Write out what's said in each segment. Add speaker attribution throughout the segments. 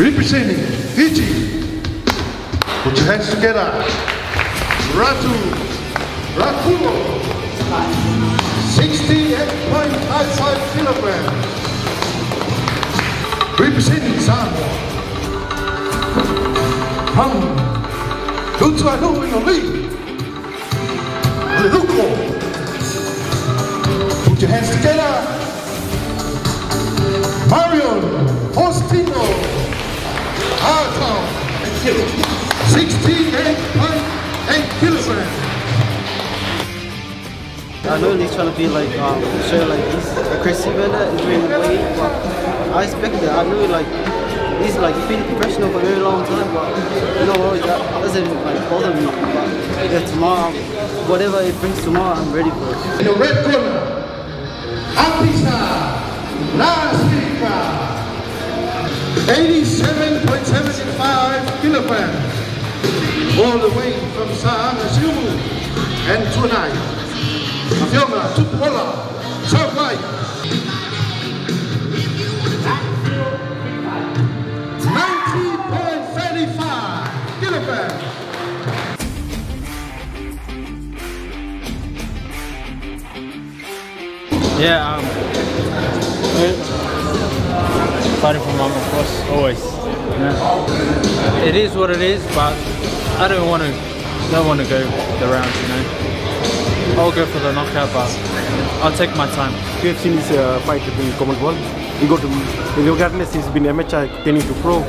Speaker 1: Representing Fiji, put your hands together. Ratu, Rakoru, 68.55 kilograms. Representing Samoa, from Tuanaimato Sports Complex. Put your hands together. Marion Ah Tong, 68.8 kilograms.
Speaker 2: I know he's trying to be like, show like he's aggressive in it, he's really weight, but I expect it. I know like he's like been professional for a very long time, but you know what, that doesn't like bother me. But yeah, tomorrow, whatever it brings tomorrow, I'm ready for it.
Speaker 1: In the red corner, Apisai, Naciqa, 87.75 kilograms, all the way from Samoa and Tuanaimato Sports Complex. 90.35 kilograms.
Speaker 3: Yeah, fighting for mum, of course, always. Yeah. It is what it is, but I don't want to go the rounds, you know. I'll go for the knockout, but I'll take my time.
Speaker 4: We have seen his fight in Commonwealth. He got to, regardless, he's been amateur turning to pro,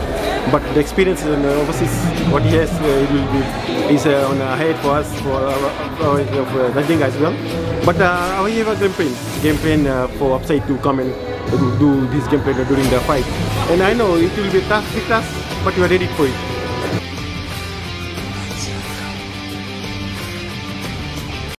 Speaker 4: but the experience in overseas, what he has, is on ahead for us, for Naciqa as well. But we have a game plan for Apisai to come and do this game plan during the fight. And I know it will be tough, but we are ready for it.